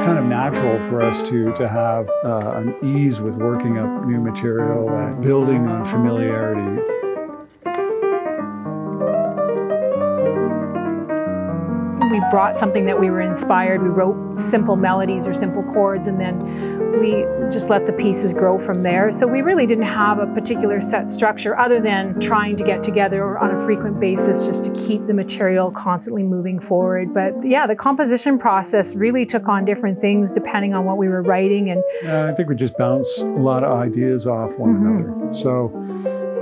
kind of natural for us to have an ease with working up new material and building on familiarity. We brought something that we were inspired. We wrote simple melodies or simple chords, and then we just let the pieces grow from there. So we really didn't have a particular set structure other than trying to get together on a frequent basis just to keep the material constantly moving forward. But yeah, the composition process really took on different things depending on what we were writing. And I think we just bounce a lot of ideas off one another. So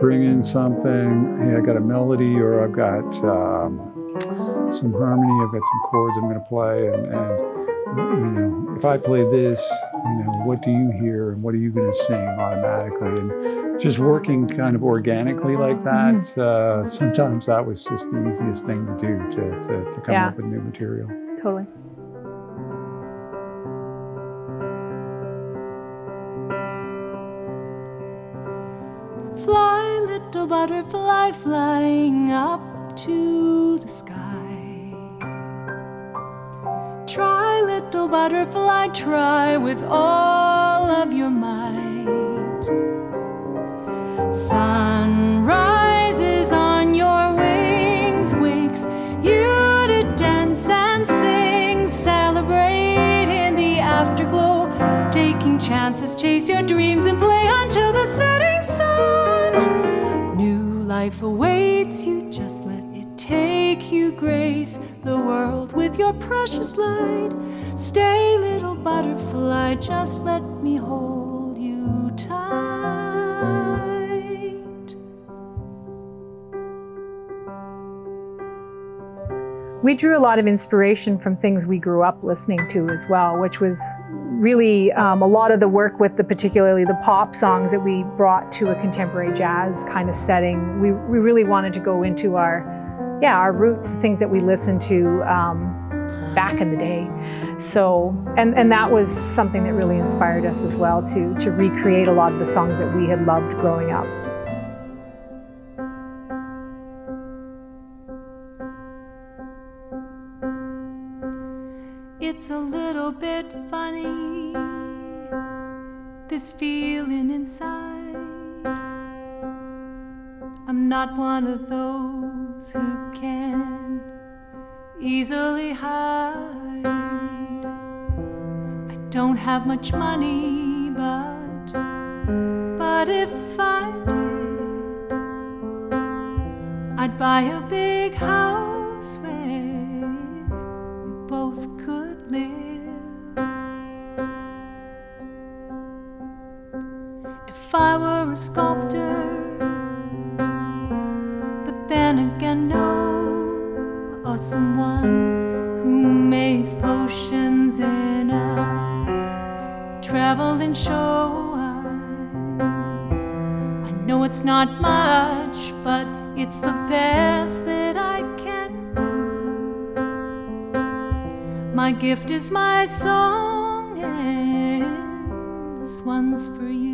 bring in something, hey, I got a melody, or I've got some harmony, I've got some chords I'm going to play, and you know, if I play this, you know, what do you hear and what are you going to sing automatically? And just working kind of organically like that, sometimes that was just the easiest thing to do to come up with new material. Totally. Fly, little butterfly, flying up to the sky. Try, little butterfly, try with all of your might. Sun rises on your wings, wakes you to dance and sing. Celebrate in the afterglow, taking chances, chase your dreams and play until the setting sun. New life awaits you, just let it take you, grace the world with your precious light. Stay, little butterfly, just let me hold you tight. We drew a lot of inspiration from things we grew up listening to as well, which was really a lot of the work with particularly the pop songs that we brought to a contemporary jazz kind of setting. We really wanted to go into our roots, the things that we listened to back in the day. So, and that was something that really inspired us as well to recreate a lot of the songs that we had loved growing up. It's a little bit funny, this feeling inside. I'm not one of those who can easily hide. I don't have much money, but if I did, I'd buy a big house where we both could live. If I were a sculptor, but then again no, or someone who makes potions in a traveling show. I know it's not much, but it's the best that I can do. My gift is my song, and this one's for you.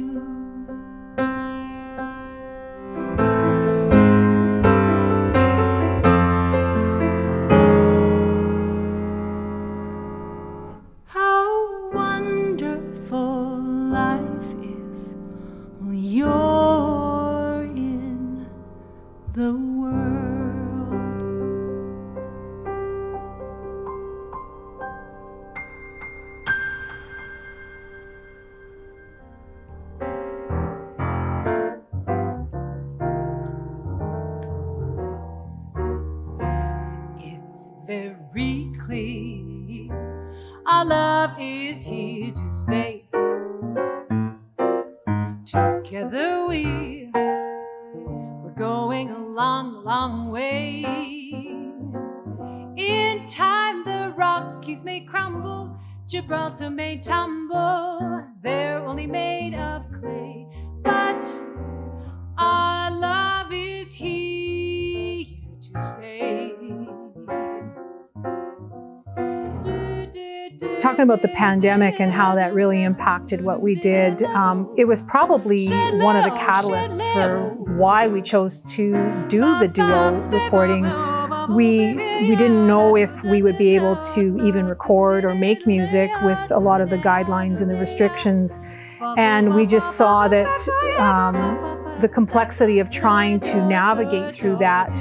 Very clear, our love is here to stay. Together we're going a long, long way. In time the Rockies may crumble, Gibraltar may tumble, they're only made of clay, but our love is here to stay. Talking about the pandemic and how that really impacted what we did, it was probably one of the catalysts for why we chose to do the duo recording we didn't know if we would be able to even record or make music with a lot of the guidelines and the restrictions. And we just saw that the complexity of trying to navigate through that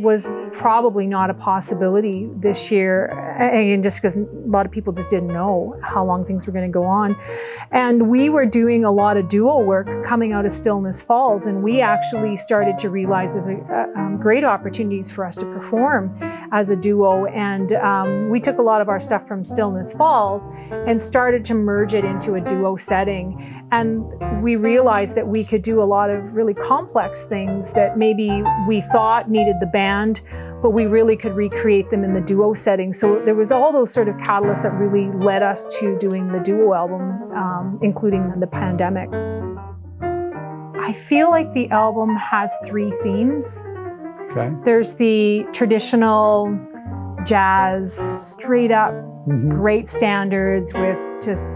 was probably not a possibility this year, again, just because a lot of people just didn't know how long things were going to go on. And we were doing a lot of duo work coming out of Stillness Falls, and we actually started to realize there's great opportunities for us to perform as a duo. And we took a lot of our stuff from Stillness Falls and started to merge it into a duo setting. And we realized that we could do a lot of really complex things that maybe we thought needed the band, but we really could recreate them in the duo setting. So there was all those sort of catalysts that really led us to doing the duo album, including the pandemic. I feel like the album has 3 themes. Okay. There's the traditional jazz, straight up, great standards with just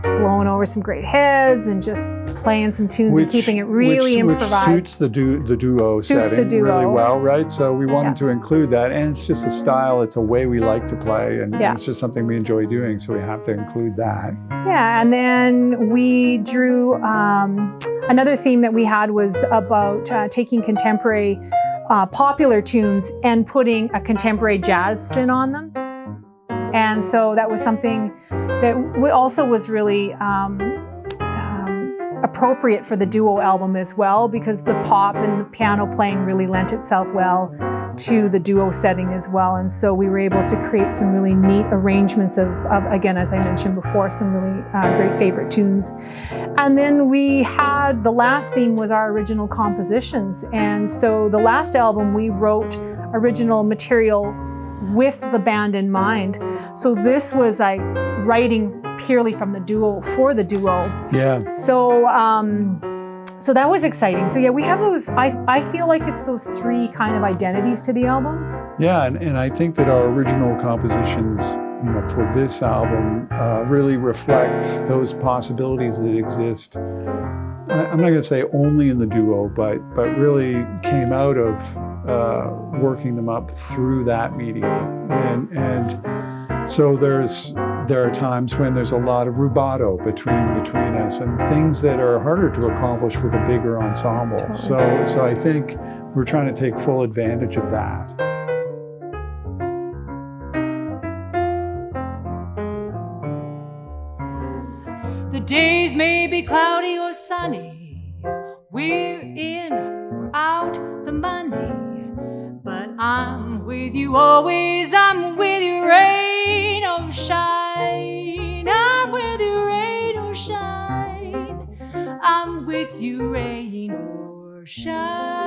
blowing over some great heads and just playing some tunes and keeping it really improvised. Which suits the duo setting really well, right? So we wanted to include that, and it's just a style, it's a way we like to play, and it's just something we enjoy doing, so we have to include that. Yeah, and then we drew, another theme that we had was about taking contemporary popular tunes and putting a contemporary jazz spin on them. And so that was something that also was really appropriate for the duo album as well, because the pop and the piano playing really lent itself well to the duo setting as well. And so we were able to create some really neat arrangements of again, as I mentioned before, some really great favorite tunes. And then we had, the last theme was our original compositions. And so the last album, we wrote original material with the band in mind. So this was like writing purely from the duo for the duo. Yeah. So so that was exciting. So yeah, we have those, I feel like it's those 3 kind of identities to the album. Yeah, and I think that our original compositions, for this album really reflects those possibilities that exist. I'm not going to say only in the duo, but really came out of working them up through that medium. And so there are times when there's a lot of rubato between us, and things that are harder to accomplish with a bigger ensemble. Totally. So I think we're trying to take full advantage of that. The days may be cloudy or sunny. We're in, we're out the money. But I'm with you always. I'm with you, rain or shine. I'm with you, rain or shine. I'm with you, rain or shine.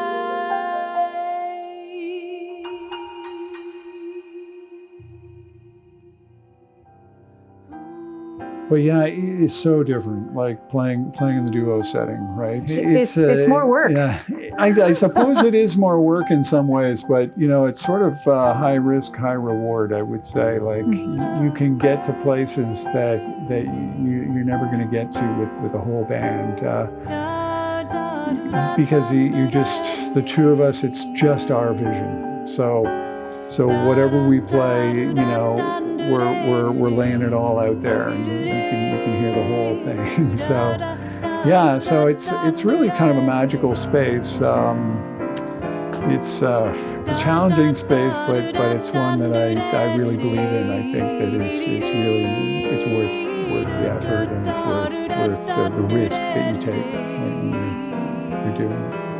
But yeah, it's so different, like playing in the duo setting, right? It's more work. Yeah, I suppose it is more work in some ways, but it's sort of high risk, high reward, I would say. Like you can get to places that you're never going to get to with a whole band. Because you just, the 2 of us, it's just our vision. So whatever we play, we're laying it all out there, and you can hear the whole thing. So yeah, so it's really kind of a magical space. It's a challenging space, but it's one that I really believe in. I think that it's worth the effort, and it's worth the risk that you take when you're doing it.